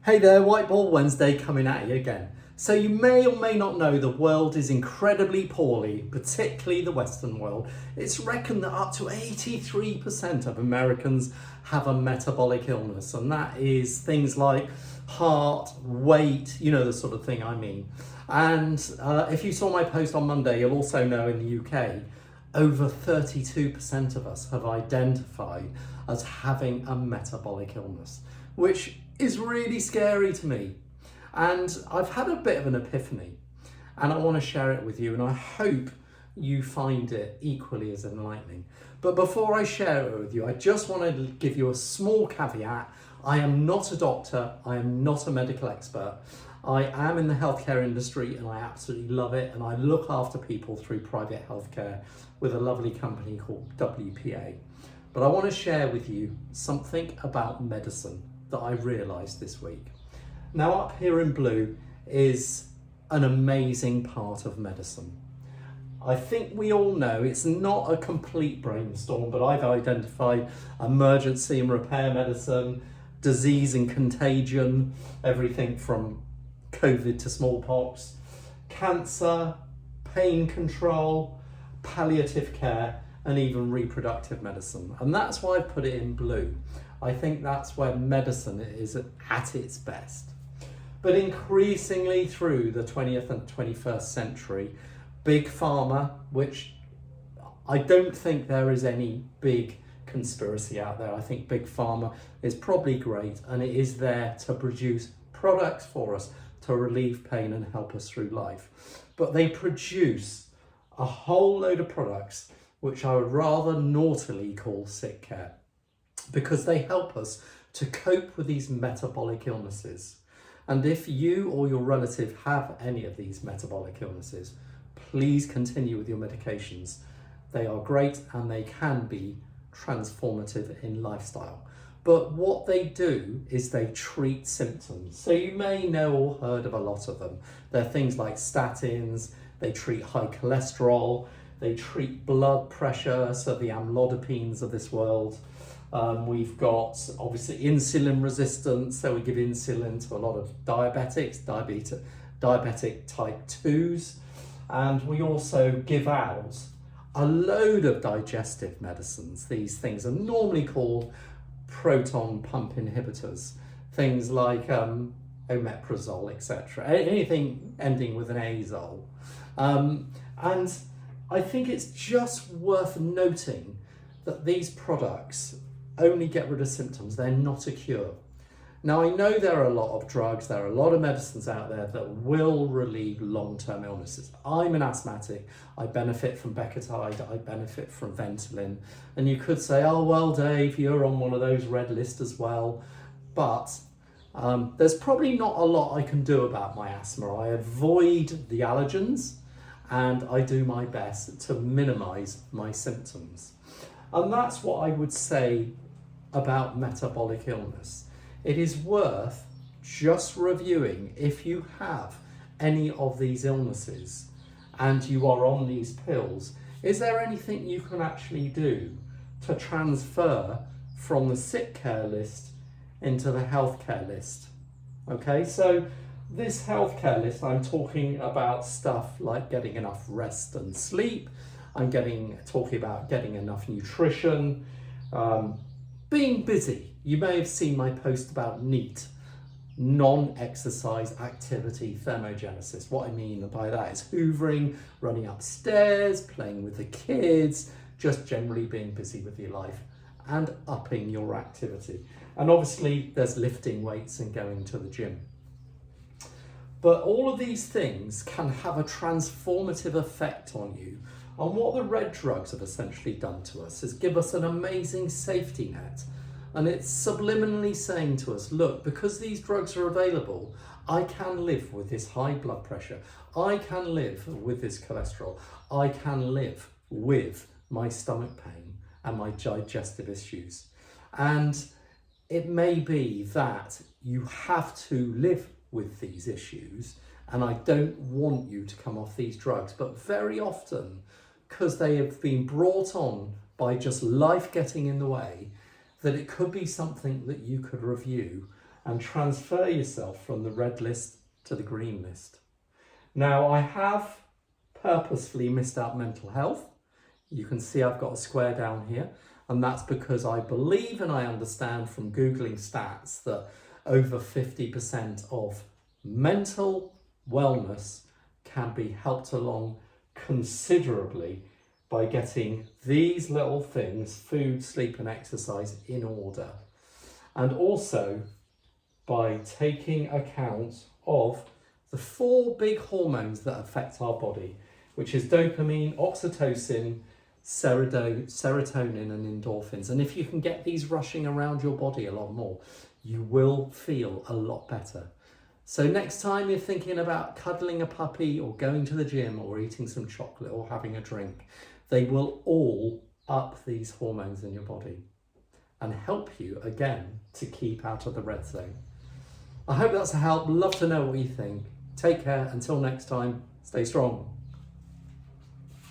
Hey there, White Ball Wednesday coming at you again. So you may or may not know the world is incredibly poorly, particularly the Western world. It's reckoned that up to 83% of Americans have a metabolic illness, and that is things like heart, weight, you know, the sort of thing I mean. And if you saw my post on Monday, you'll also know in the UK, over 32% of us have identified as having a metabolic illness, which is really scary to me. And I've had a bit of an epiphany and I want to share it with you, and I hope you find it equally as enlightening. But before I share it with you, I just want to give you a small caveat. I am not a doctor, I am not a medical expert. I am in the healthcare industry and I absolutely love it, and I look after people through private healthcare with a lovely company called WPA. But I want to share with you something about medicine that I realised this week. Now, up here in blue is an amazing part of medicine. I think we all know it's not a complete brainstorm, but I've identified emergency and repair medicine, disease and contagion, everything from COVID to smallpox, cancer, pain control, palliative care, and even reproductive medicine. And that's why I've put it in blue. I think that's where medicine is at its best. But increasingly through the 20th and 21st century, big pharma, which I don't think there is any big conspiracy out there. I think big pharma is probably great, and it is there to produce products for us to relieve pain and help us through life. But they produce a whole load of products which I would rather naughtily call Sickcare, because they help us to cope with these metabolic illnesses. And if you or your relative have any of these metabolic illnesses, please continue with your medications. They are great and they can be transformative in lifestyle. But what they do is they treat symptoms. So you may know or heard of a lot of them. They're things like statins, they treat high cholesterol, they treat blood pressure, so the amlodipines of this world. We've got obviously insulin resistance, so we give insulin to a lot of diabetics, diabetic type 2s, and we also give out a load of digestive medicines. These things are normally called proton pump inhibitors, things like omeprazole, etc. Anything ending with an azole. And I think it's just worth noting that these products only get rid of symptoms. They're not a cure. Now, I know there are a lot of drugs, there are a lot of medicines out there that will relieve long-term illnesses. I'm an asthmatic, I benefit from Becotide, I benefit from Ventolin. And you could say, oh, well, Dave, you're on one of those red lists as well. But there's probably not a lot I can do about my asthma. I avoid the allergens and I do my best to minimize my symptoms. And that's what I would say about metabolic illness. It is worth just reviewing if you have any of these illnesses and you are on these pills. Is there anything you can actually do to transfer from the sick care list into the healthcare list? Okay, so this healthcare list, I'm talking about stuff like getting enough rest and sleep. I'm talking about getting enough nutrition, being busy. You may have seen my post about NEAT, non-exercise activity thermogenesis. What I mean by that is hoovering, running upstairs, playing with the kids, just generally being busy with your life and upping your activity. And obviously there's lifting weights and going to the gym. But all of these things can have a transformative effect on you. And what the red drugs have essentially done to us is give us an amazing safety net. And it's subliminally saying to us, look, because these drugs are available, I can live with this high blood pressure. I can live with this cholesterol. I can live with my stomach pain and my digestive issues. And it may be that you have to live with these issues, and I don't want you to come off these drugs, but very often, because they have been brought on by just life getting in the way, that it could be something that you could review and transfer yourself from the red list to the green list. Now, I have purposefully missed out mental health. You can see I've got a square down here, and that's because I believe and I understand from Googling stats that over 50% of mental wellness can be helped along considerably by getting these little things, food, sleep and exercise, in order. And also by taking account of the 4 big hormones that affect our body, which is dopamine, oxytocin, serotonin and endorphins. And if you can get these rushing around your body a lot more, you will feel a lot better. So next time you're thinking about cuddling a puppy or going to the gym or eating some chocolate or having a drink, they will all up these hormones in your body and help you again to keep out of the red zone. I hope that's a help. Love to know what you think. Take care. Until next time, stay strong.